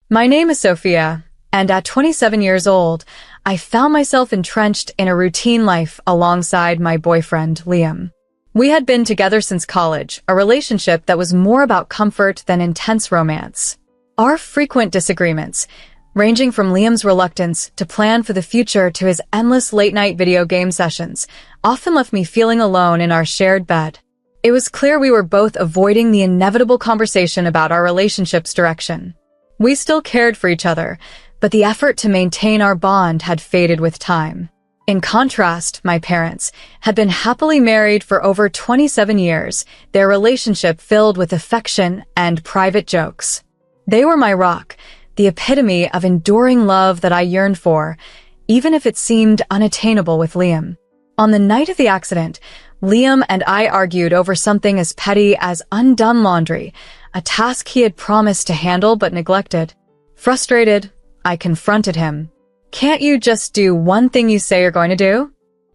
My name is Sophia, and at 27 years old, I found myself entrenched in a routine life alongside my boyfriend, Liam. We had been together since college, a relationship that was more about comfort than intense romance. Our frequent disagreements, ranging from Liam's reluctance to plan for the future to his endless late-night video game sessions, often left me feeling alone in our shared bed. It was clear we were both avoiding the inevitable conversation about our relationship's direction. We still cared for each other, but the effort to maintain our bond had faded with time. In contrast, my parents had been happily married for over 27 years, their relationship filled with affection and private jokes. They were my rock, the epitome of enduring love that I yearned for, even if it seemed unattainable with Liam. On the night of the accident, Liam and I argued over something as petty as undone laundry, a task he had promised to handle but neglected. Frustrated, I confronted him. "Can't you just do one thing you say you're going to do?"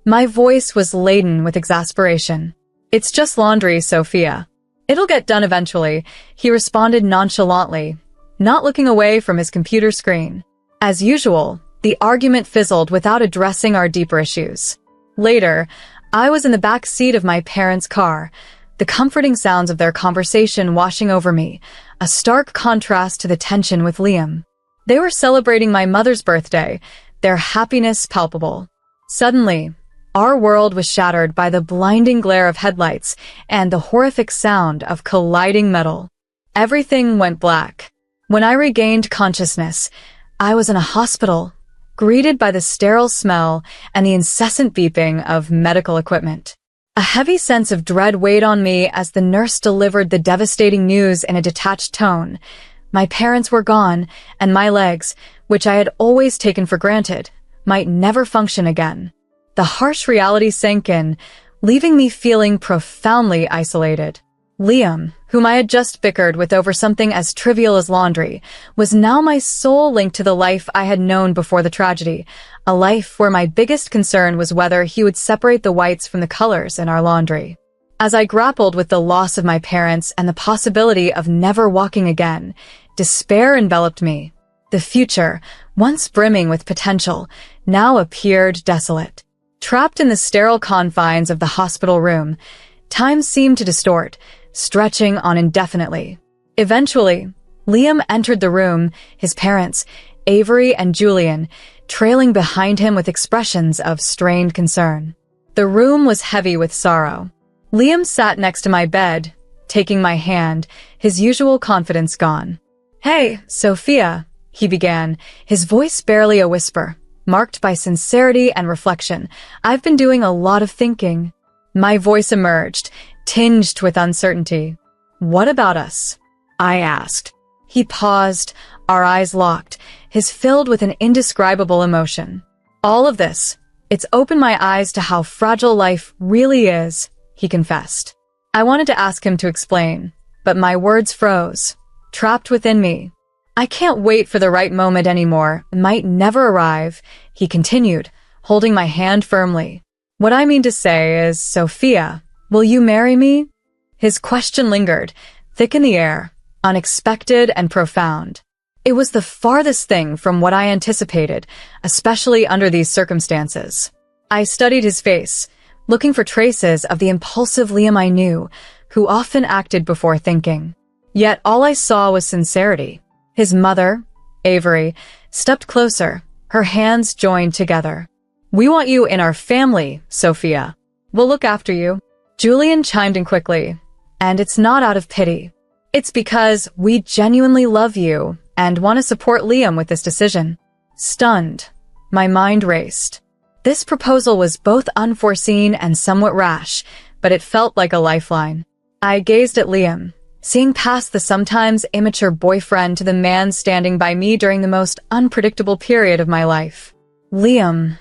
My voice was laden with exasperation. "It's just laundry, Sophia. It'll get done eventually," he responded nonchalantly, not looking away from his computer screen. As usual, the argument fizzled without addressing our deeper issues. Later, I was in the back seat of my parents' car, the comforting sounds of their conversation washing over me, a stark contrast to the tension with Liam. They were celebrating my mother's birthday, their happiness palpable. Suddenly, our world was shattered by the blinding glare of headlights and the horrific sound of colliding metal. Everything went black. When I regained consciousness, I was in a hospital, greeted by the sterile smell and the incessant beeping of medical equipment. A heavy sense of dread weighed on me as the nurse delivered the devastating news in a detached tone. My parents were gone, and my legs, which I had always taken for granted, might never function again. The harsh reality sank in, leaving me feeling profoundly isolated. Liam, whom I had just bickered with over something as trivial as laundry, was now my sole link to the life I had known before the tragedy, a life where my biggest concern was whether he would separate the whites from the colors in our laundry. As I grappled with the loss of my parents and the possibility of never walking again, despair enveloped me. The future, once brimming with potential, now appeared desolate. Trapped in the sterile confines of the hospital room, time seemed to distort, stretching on indefinitely. Eventually, Liam entered the room, his parents, Avery and Julian, trailing behind him with expressions of strained concern. The room was heavy with sorrow. Liam sat next to my bed, taking my hand, his usual confidence gone. "Hey, Sophia," he began, his voice barely a whisper, marked by sincerity and reflection. "I've been doing a lot of thinking." My voice emerged, tinged with uncertainty. "What about us?" I asked. He paused, our eyes locked, his filled with an indescribable emotion. "All of this. It's opened my eyes to how fragile life really is," he confessed. I wanted to ask him to explain, but my words froze, trapped within me. "I can't wait for the right moment anymore. It might never arrive," he continued, holding my hand firmly. "What I mean to say is, Sophia, will you marry me?" His question lingered, thick in the air, unexpected and profound. It was the farthest thing from what I anticipated, especially under these circumstances. I studied his face, looking for traces of the impulsive Liam I knew, who often acted before thinking. Yet all I saw was sincerity. His mother, Avery, stepped closer, her hands joined together. "We want you in our family, Sophia. We'll look after you." Julian chimed in quickly, "And it's not out of pity. It's because we genuinely love you and want to support Liam with this decision." Stunned, my mind raced. This proposal was both unforeseen and somewhat rash, but it felt like a lifeline. I gazed at Liam, seeing past the sometimes immature boyfriend to the man standing by me during the most unpredictable period of my life. "Liam,"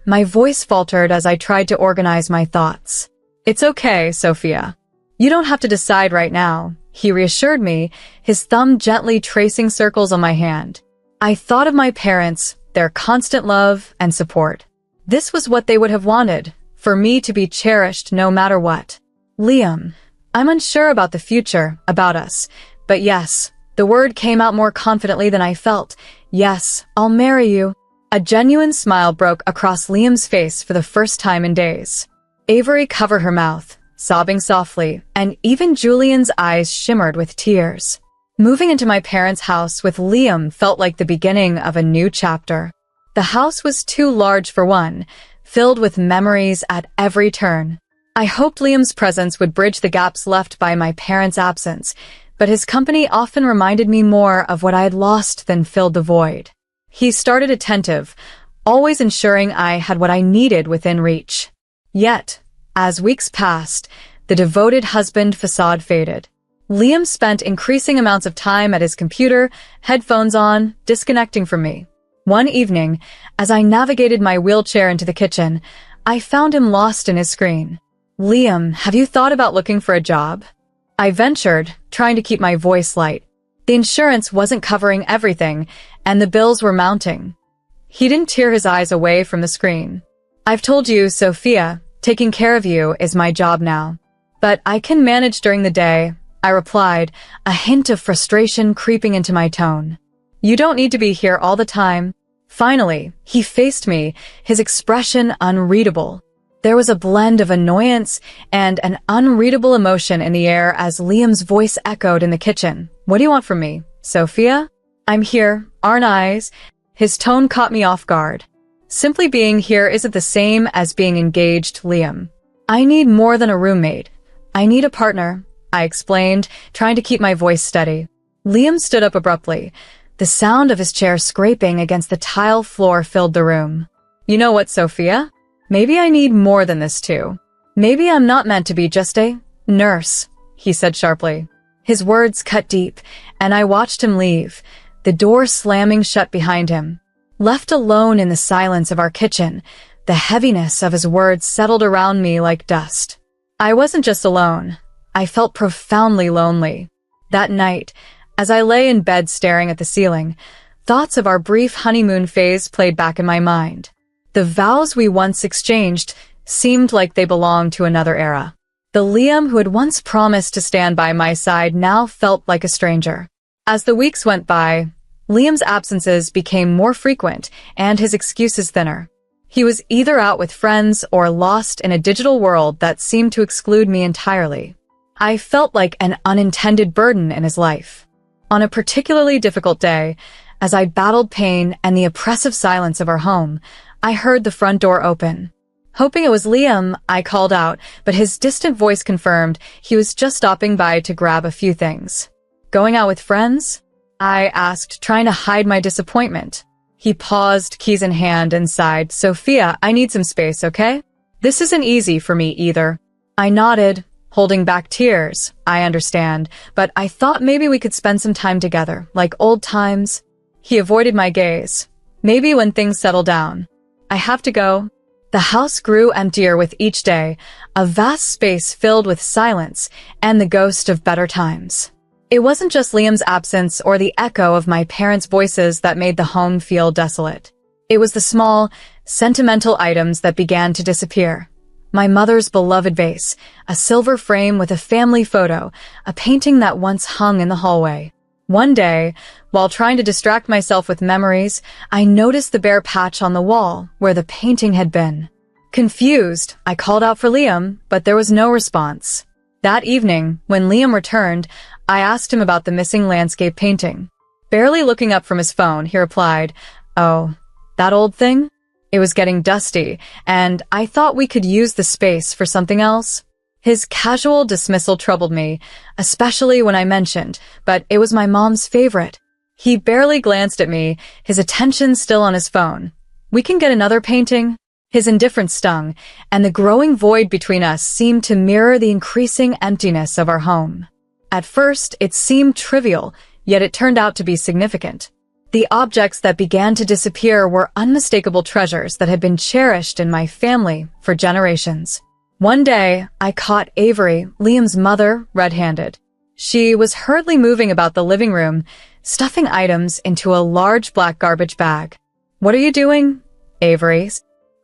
my voice faltered as I tried to organize my thoughts. "It's okay, Sophia. You don't have to decide right now," he reassured me, his thumb gently tracing circles on my hand. I thought of my parents, their constant love and support. This was what they would have wanted, for me to be cherished no matter what. "Liam, I'm unsure about the future, about us, but yes, The word came out more confidently than I felt. Yes, I'll marry you. A genuine smile broke across Liam's face for the first time in days. Avery covered her mouth, sobbing softly, and even Julian's eyes shimmered with tears. Moving into my parents' house with Liam felt like the beginning of a new chapter. The house was too large for one, filled with memories at every turn. I hoped Liam's presence would bridge the gaps left by my parents' absence, but his company often reminded me more of what I had lost than filled the void. He started attentive, always ensuring I had what I needed within reach. Yet, as weeks passed, the devoted husband facade faded. Liam spent increasing amounts of time at his computer, headphones on, disconnecting from me. One evening, as I navigated my wheelchair into the kitchen, I found him lost in his screen. "Liam, have you thought about looking for a job?" I ventured, trying to keep my voice light. The insurance wasn't covering everything, and the bills were mounting. He didn't tear his eyes away from the screen. "I've told you, Sophia, taking care of you is my job now. But I can manage during the day," I replied, a hint of frustration creeping into my tone. "You don't need to be here all the time." Finally, he faced me, his expression unreadable. There was a blend of annoyance and an unreadable emotion in the air as Liam's voice echoed in the kitchen. "What do you want from me, Sophia?" "I'm here, aren't I?" His tone caught me off guard. "Simply being here isn't the same as being engaged, Liam. I need more than a roommate. I need a partner," I explained, trying to keep my voice steady. Liam stood up abruptly. The sound of his chair scraping against the tile floor filled the room. "You know what, Sophia? Maybe I need more than this too. Maybe I'm not meant to be just a nurse," he said sharply. His words cut deep, and I watched him leave, the door slamming shut behind him. Left alone in the silence of our kitchen, the heaviness of his words settled around me like dust. I wasn't just alone. I felt profoundly lonely. That night, as I lay in bed staring at the ceiling, thoughts of our brief honeymoon phase played back in my mind. The vows we once exchanged seemed like they belonged to another era. The Liam who had once promised to stand by my side now felt like a stranger. As the weeks went by, Liam's absences became more frequent and his excuses thinner. He was either out with friends or lost in a digital world that seemed to exclude me entirely. I felt like an unintended burden in his life. On a particularly difficult day, as I battled pain and the oppressive silence of our home, I heard the front door open. Hoping it was Liam, I called out, but his distant voice confirmed he was just stopping by to grab a few things. "Going out with friends?" I asked, trying to hide my disappointment. He paused, keys in hand, and sighed. "Sophia, I need some space, okay? This isn't easy for me either." I nodded, holding back tears. "I understand, but I thought maybe we could spend some time together, like old times." He avoided my gaze. "Maybe when things settle down." "I have to go." The house grew emptier with each day, a vast space filled with silence and the ghost of better times. It wasn't just Liam's absence or the echo of my parents' voices that made the home feel desolate. It was the small, sentimental items that began to disappear. My mother's beloved vase, a silver frame with a family photo, a painting that once hung in the hallway. One day, while trying to distract myself with memories, I noticed the bare patch on the wall where the painting had been. Confused, I called out for Liam, but there was no response. That evening, when Liam returned, I asked him about the missing landscape painting. Barely looking up from his phone, he replied, "Oh, that old thing? It was getting dusty, and I thought we could use the space for something else." His casual dismissal troubled me, especially when I mentioned, but it was my mom's favorite. He barely glanced at me, his attention still on his phone. "We can get another painting?" His indifference stung, and the growing void between us seemed to mirror the increasing emptiness of our home. At first, it seemed trivial, yet it turned out to be significant. The objects that began to disappear were unmistakable treasures that had been cherished in my family for generations. One day, I caught Avery, Liam's mother, red-handed. She was hurriedly moving about the living room, stuffing items into a large black garbage bag. "What are you doing, Avery?"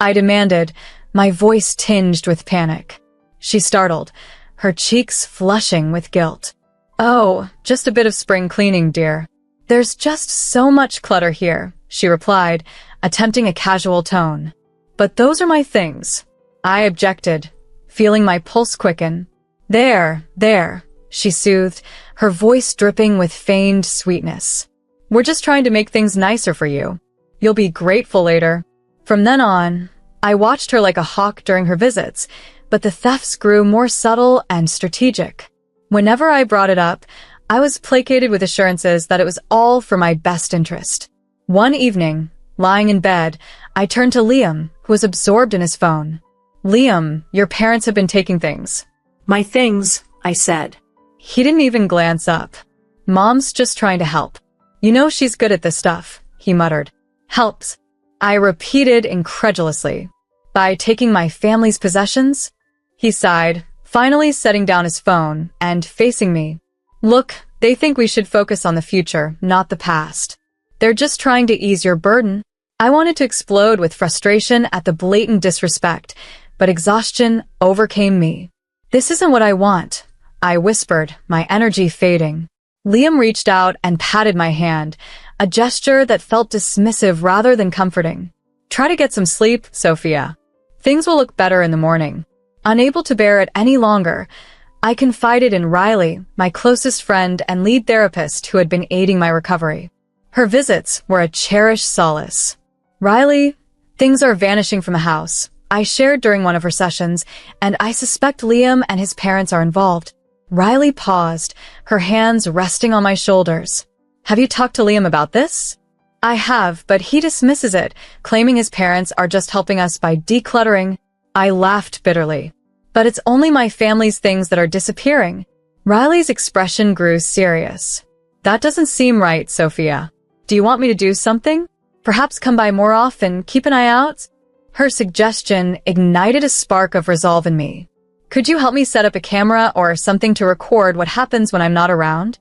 I demanded, my voice tinged with panic. She startled, her cheeks flushing with guilt. "Oh, just a bit of spring cleaning, dear. There's just so much clutter here," she replied, attempting a casual tone. "But those are my things," I objected, feeling my pulse quicken. There, she soothed, her voice dripping with feigned sweetness. "We're just trying to make things nicer for you. You'll be grateful later." From then on, I watched her like a hawk during her visits, but the thefts grew more subtle and strategic. Whenever I brought it up, I was placated with assurances that it was all for my best interest. One evening, lying in bed, I turned to Liam, who was absorbed in his phone. "Liam, your parents have been taking things." "My things," I said. He didn't even glance up. "Mom's just trying to help. You know she's good at this stuff," he muttered. "Helps," I repeated incredulously. "By taking my family's possessions?" He sighed, finally setting down his phone and facing me. "Look, they think we should focus on the future, not the past. They're just trying to ease your burden." I wanted to explode with frustration at the blatant disrespect, but exhaustion overcame me. "This isn't what I want," I whispered, my energy fading. Liam reached out and patted my hand, a gesture that felt dismissive rather than comforting. "Try to get some sleep, Sophia. Things will look better in the morning." Unable to bear it any longer, I confided in Riley, my closest friend and lead therapist who had been aiding my recovery. Her visits were a cherished solace. "Riley, things are vanishing from the house," I shared during one of her sessions, "and I suspect Liam and his parents are involved." Riley paused, her hands resting on my shoulders. "Have you talked to Liam about this?" "I have, but he dismisses it, claiming his parents are just helping us by decluttering." I laughed bitterly. "But it's only my family's things that are disappearing." Riley's expression grew serious. "That doesn't seem right, Sophia. Do you want me to do something? Perhaps come by more often, keep an eye out?" Her suggestion ignited a spark of resolve in me. "Could you help me set up a camera or something to record what happens when I'm not around?"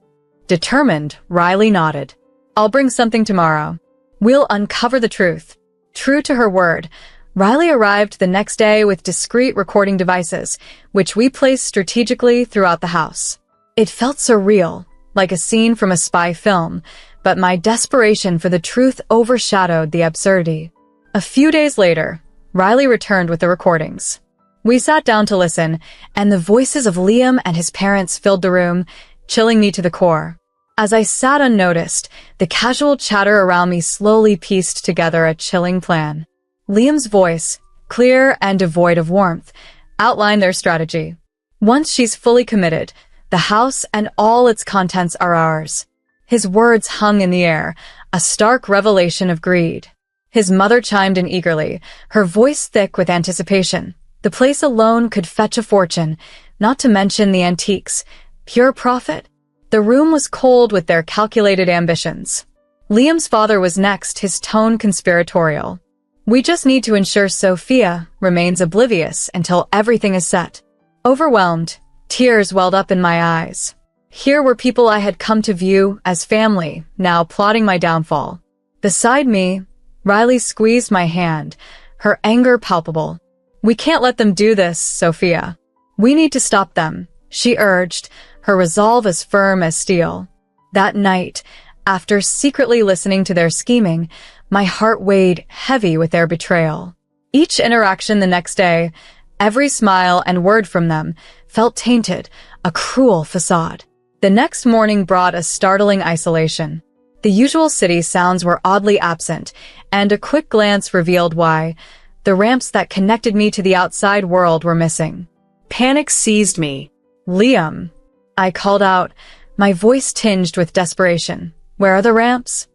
Determined, Riley nodded. "I'll bring something tomorrow. We'll uncover the truth." True to her word, Riley arrived the next day with discreet recording devices, which we placed strategically throughout the house. It felt surreal, like a scene from a spy film, but my desperation for the truth overshadowed the absurdity. A few days later, Riley returned with the recordings. We sat down to listen, and the voices of Liam and his parents filled the room, chilling me to the core. As I sat unnoticed, the casual chatter around me slowly pieced together a chilling plan. Liam's voice, clear and devoid of warmth, outlined their strategy. "Once she's fully committed, the house and all its contents are ours." His words hung in the air, a stark revelation of greed. His mother chimed in eagerly, her voice thick with anticipation. The place alone could fetch a fortune, not to mention the antiques. Pure profit? The room was cold with their calculated ambitions. Liam's father was next, his tone conspiratorial. "We just need to ensure Sophia remains oblivious until everything is set." Overwhelmed, tears welled up in my eyes. Here were people I had come to view as family, now plotting my downfall. Beside me, Riley squeezed my hand, her anger palpable. "We can't let them do this, Sophia. We need to stop them," she urged, her resolve as firm as steel. That night, after secretly listening to their scheming, my heart weighed heavy with their betrayal. Each interaction the next day, every smile and word from them, felt tainted, a cruel facade. The next morning brought a startling isolation. The usual city sounds were oddly absent, and a quick glance revealed why. The ramps that connected me to the outside world were missing. Panic seized me. "Liam," I called out, my voice tinged with desperation. "Where are the ramps?"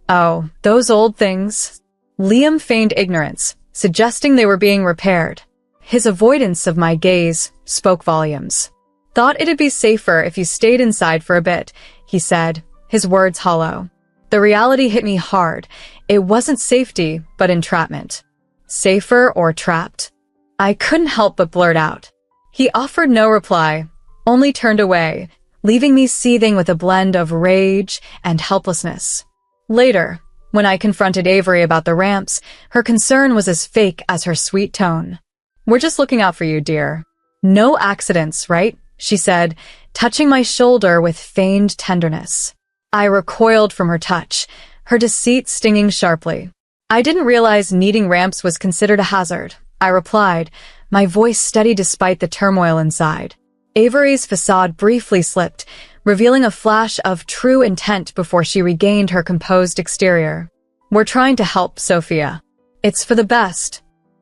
"Oh, those old things." Liam feigned ignorance, suggesting they were being repaired. His avoidance of my gaze spoke volumes. "Thought it'd be safer if you stayed inside for a bit," he said, his words hollow. The reality hit me hard. It wasn't safety, but entrapment. Safer or trapped? I couldn't help but blurt out. He offered no reply, only turned away, leaving me seething with a blend of rage and helplessness. Later, when I confronted Avery about the ramps, her concern was as fake as her sweet tone. "We're just looking out for you, dear. No accidents, right?" she said, touching my shoulder with feigned tenderness. I recoiled from her touch, her deceit stinging sharply. I didn't realize needing ramps was considered a hazard, I replied, my voice steady despite the turmoil inside. Avery's facade briefly slipped, revealing a flash of true intent before she regained her composed exterior. We're trying to help, Sophia. It's for the best.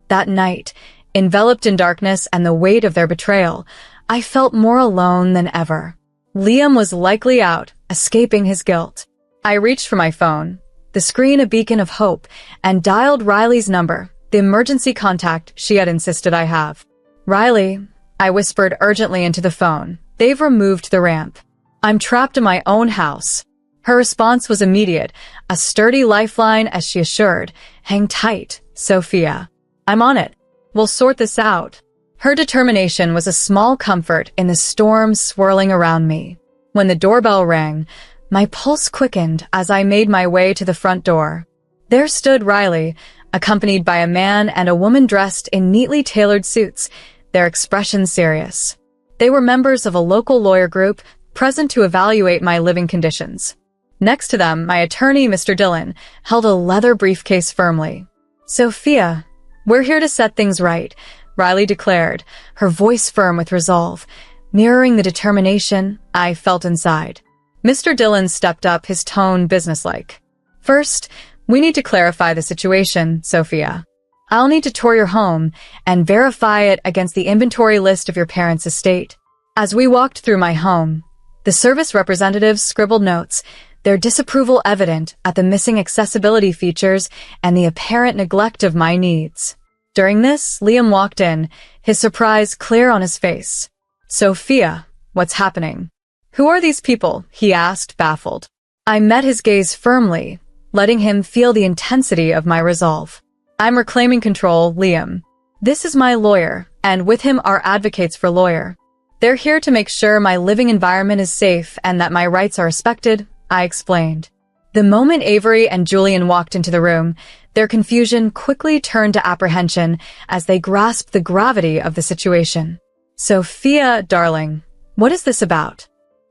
That night, enveloped in darkness and the weight of their betrayal, I felt more alone than ever. Liam was likely out, escaping his guilt. I reached for my phone, the screen a beacon of hope, and dialed Riley's number, the emergency contact she had insisted I have. Riley, I whispered urgently into the phone. They've removed the ramp. I'm trapped in my own house. Her response was immediate, a sturdy lifeline as she assured, hang tight, Sophia. I'm on it. We'll sort this out. Her determination was a small comfort in the storm swirling around me. When the doorbell rang, my pulse quickened as I made my way to the front door. There stood Riley, accompanied by a man and a woman dressed in neatly tailored suits, their expressions serious. They were members of a local lawyer group present to evaluate my living conditions. Next to them, my attorney, Mr. Dillon, held a leather briefcase firmly. Sophia, we're here to set things right, Riley declared, her voice firm with resolve, mirroring the determination I felt inside. Mr. Dillon stepped up, his tone businesslike. First, we need to clarify the situation, Sophia. I'll need to tour your home and verify it against the inventory list of your parents' estate. As we walked through my home, the service representatives scribbled notes, their disapproval evident at the missing accessibility features and the apparent neglect of my needs. During this, Liam walked in, his surprise clear on his face. Sophia, what's happening? Who are these people? He asked, baffled. I met his gaze firmly, letting him feel the intensity of my resolve. I'm reclaiming control, Liam. This is my lawyer, and with him are advocates for lawyer. They're here to make sure my living environment is safe and that my rights are respected, I explained. The moment Avery and Julian walked into the room, their confusion quickly turned to apprehension as they grasped the gravity of the situation. Sophia, darling, what is this about?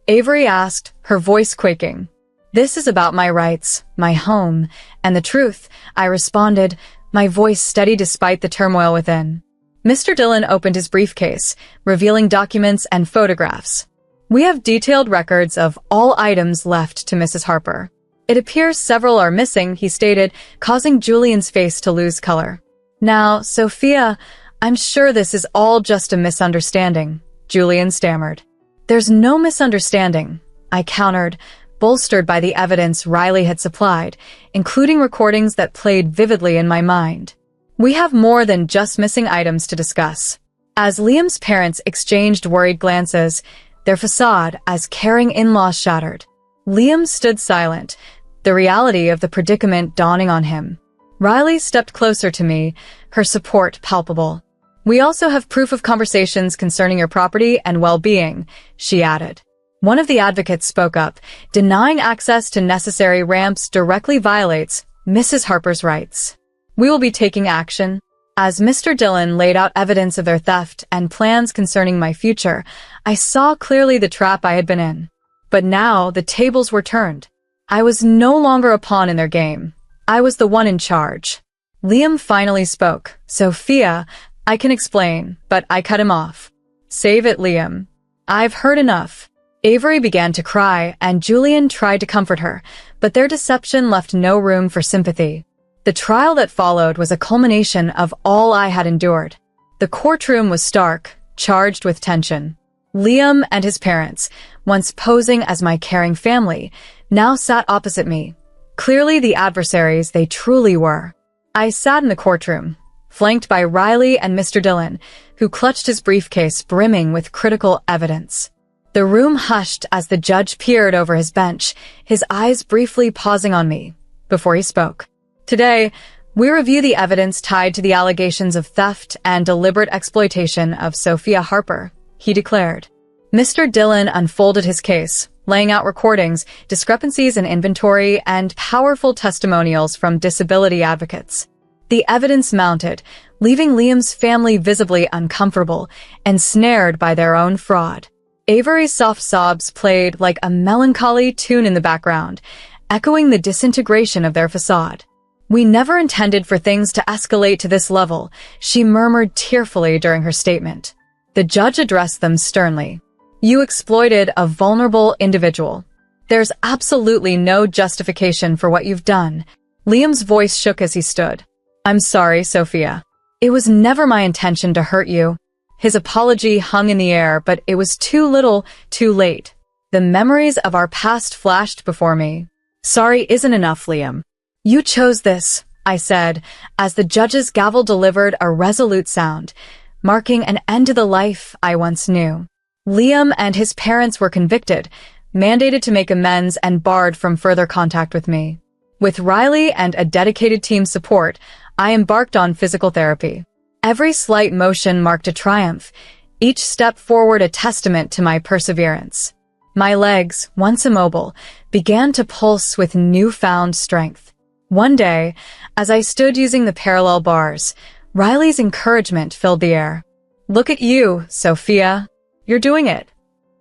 Avery asked, her voice quaking. This is about my rights, my home, and the truth, I responded, my voice steady despite the turmoil within. Mr. Dillon opened his briefcase, revealing documents and photographs. We have detailed records of all items left to Mrs. Harper. It appears several are missing, he stated, causing Julian's face to lose color. Now, Sophia, I'm sure this is all just a misunderstanding, Julian stammered. There's no misunderstanding, I countered, bolstered by the evidence Riley had supplied, including recordings that played vividly in my mind. We have more than just missing items to discuss. As Liam's parents exchanged worried glances, their facade as caring in-laws shattered. Liam stood silent, the reality of the predicament dawning on him. Riley stepped closer to me, her support palpable. We also have proof of conversations concerning your property and well-being, she added. One of the advocates spoke up, denying access to necessary ramps directly violates Mrs. Harper's rights. We will be taking action. As Mr. Dillon laid out evidence of their theft and plans concerning my future, I saw clearly the trap I had been in. But now the tables were turned. I was no longer a pawn in their game. I was the one in charge. Liam finally spoke. Sophia, I can explain, but I cut him off. Save it, Liam. I've heard enough. Avery began to cry, and Julian tried to comfort her, but their deception left no room for sympathy. The trial that followed was a culmination of all I had endured. The courtroom was stark, charged with tension. Liam and his parents, once posing as my caring family, now sat opposite me, clearly the adversaries they truly were. I sat in the courtroom, flanked by Riley and Mr. Dillon, who clutched his briefcase brimming with critical evidence. The room hushed as the judge peered over his bench, his eyes briefly pausing on me, before he spoke. Today, we review the evidence tied to the allegations of theft and deliberate exploitation of Sophia Harper, he declared. Mr. Dillon unfolded his case, laying out recordings, discrepancies in inventory, and powerful testimonials from disability advocates. The evidence mounted, leaving Liam's family visibly uncomfortable, ensnared by their own fraud. Avery's soft sobs played like a melancholy tune in the background, echoing the disintegration of their facade. "We never intended for things to escalate to this level," she murmured tearfully during her statement. The judge addressed them sternly. "You exploited a vulnerable individual. There's absolutely no justification for what you've done." Liam's voice shook as he stood. "I'm sorry, Sophia. It was never my intention to hurt you." His apology hung in the air, but it was too little, too late. The memories of our past flashed before me. "Sorry isn't enough, Liam. You chose this," I said, as the judge's gavel delivered a resolute sound, marking an end to the life I once knew. Liam and his parents were convicted, mandated to make amends, and barred from further contact with me. With Riley and a dedicated team's support, I embarked on physical therapy. Every slight motion marked a triumph, each step forward a testament to my perseverance. My legs, once immobile, began to pulse with newfound strength. One day, as I stood using the parallel bars, Riley's encouragement filled the air. "Look at you, Sophia. You're doing it."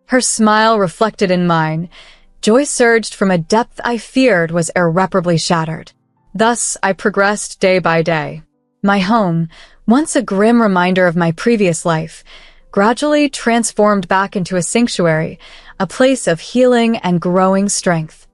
Her smile reflected in mine. Joy surged from a depth I feared was irreparably shattered. Thus, I progressed day by day. My home, once a grim reminder of my previous life, gradually transformed back into a sanctuary, a place of healing and growing strength.